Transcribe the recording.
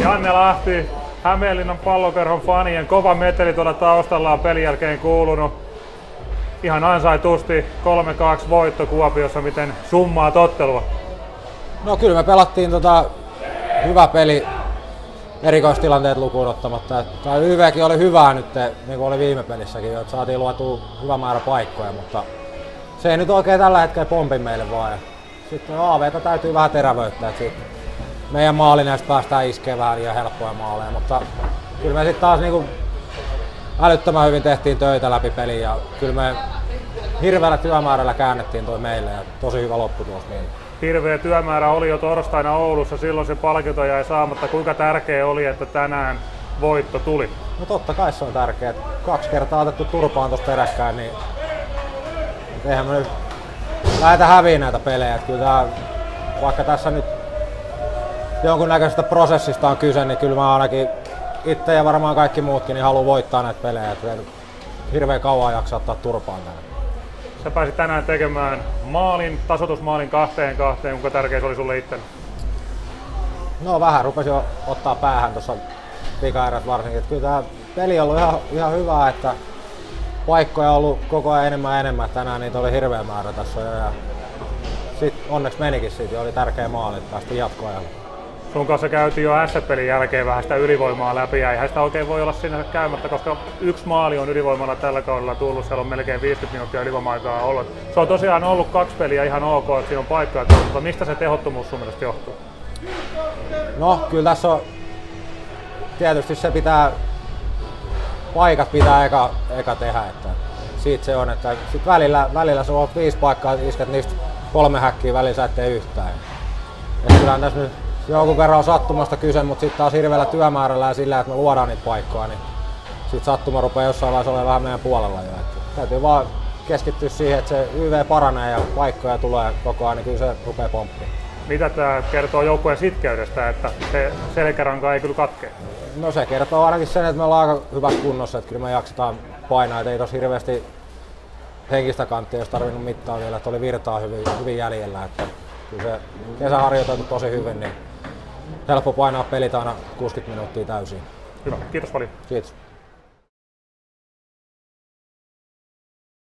Janne Lahti, Hämeenlinnan Pallokerhon fanien kova meteli tuolla taustalla on pelin jälkeen kuulunut. Ihan ansaitusti 3-2 voitto Kuopiossa, miten summaa ottelua? No kyllä me pelattiin hyvä peli erikoistilanteet lukuun ottamatta. YVkin oli hyvää nyt, niin kuin oli viime pelissäkin, että saatiin luotua hyvä määrä paikkoja, mutta se ei nyt oikein tällä hetkellä pompi meille vaan. Sitten AV:ta täytyy vähän terävöittää, että meidän maalineista päästään iskemään vähän liian helppoja maaleja, mutta kyllä me sitten taas niinku älyttömän hyvin tehtiin töitä läpi peliä ja kyllä me hirveällä työmäärällä käännettiin toi meille ja tosi hyvä lopputulos meille. Hirveä työmäärä oli jo torstaina Oulussa, silloin se palkinto jäi saamatta. Kuinka tärkeä oli, että tänään voitto tuli? No totta kai se on tärkeää. 2 kertaa otettu turpaan tuossa peräkkäin, niin eihän me nyt lähdetä häviä näitä pelejä. Että kyllä vaikka tässä nyt jonkunnäköisestä prosessista on kyse, niin kyllä mä ainakin itse ja varmaan kaikki muutkin niin haluan voittaa näitä pelejä. Että hirveän kauan jaksaa ottaa turpaan tänne. Sä pääsit tänään tekemään tasoitusmaalin 2-2, kuinka tärkeä se oli sulle itselle? No vähän rupesin jo ottaa päähän tuossa pikaerät varsinkin. Että kyllä tämä peli on ollut ihan hyvä, että paikkoja on ollut koko ajan enemmän. Tänään niitä oli hirveä määrä tässä ja sitten onneksi menikin siitä ja oli tärkeä maali, että päästiin jatkoajalle. Sun kanssa käytiin jo S-pelin jälkeen vähän sitä ylivoimaa läpi ja eihän sitä oikein voi olla sinne käymättä, koska 1 maali on ylivoimalla tällä kaudella tullut, siellä on melkein 50 minuuttia ylivoima-aikaa ollut. Se on tosiaan ollut 2 peliä ihan ok, että siinä on paikkaa, mutta mistä se tehottomuus sun mielestä johtuu? No kyllä tässä on, tietysti se paikat pitää eka tehdä, että siitä se on, että sit välillä se on 5 paikkaa, isket niistä 3 häkkiä, välillä sä et tee yhtään. Ja kyllähän tässä nyt jonkun verran on sattumasta kyse, mutta sitten taas hirveällä työmäärällä ja sillä, että me luodaan niitä paikkoja, niin sitten sattuma rupeaa jossain vaiheessa olemaan vähän meidän puolella jo. Että täytyy vaan keskittyä siihen, että se YV paranee ja paikkoja tulee koko ajan, niin kyllä se rupeaa pomppimaan. Mitä tämä kertoo joukkueen sitkeydestä, että se selkäranka ei kyllä katkea? No se kertoo ainakin sen, että me ollaan aika hyvässä kunnossa, että kyllä me jaksetaan painaa, että ei tossa hirveästi henkistä kanttia, jos tarvinnut mittaa vielä, että oli virtaa hyvin jäljellä. Että kyllä se kesäharjoiteltu tosi hyvin, niin helppo painaa pelit aina 60 minuuttia täysin. Hyvä, kiitos paljon. Kiitos.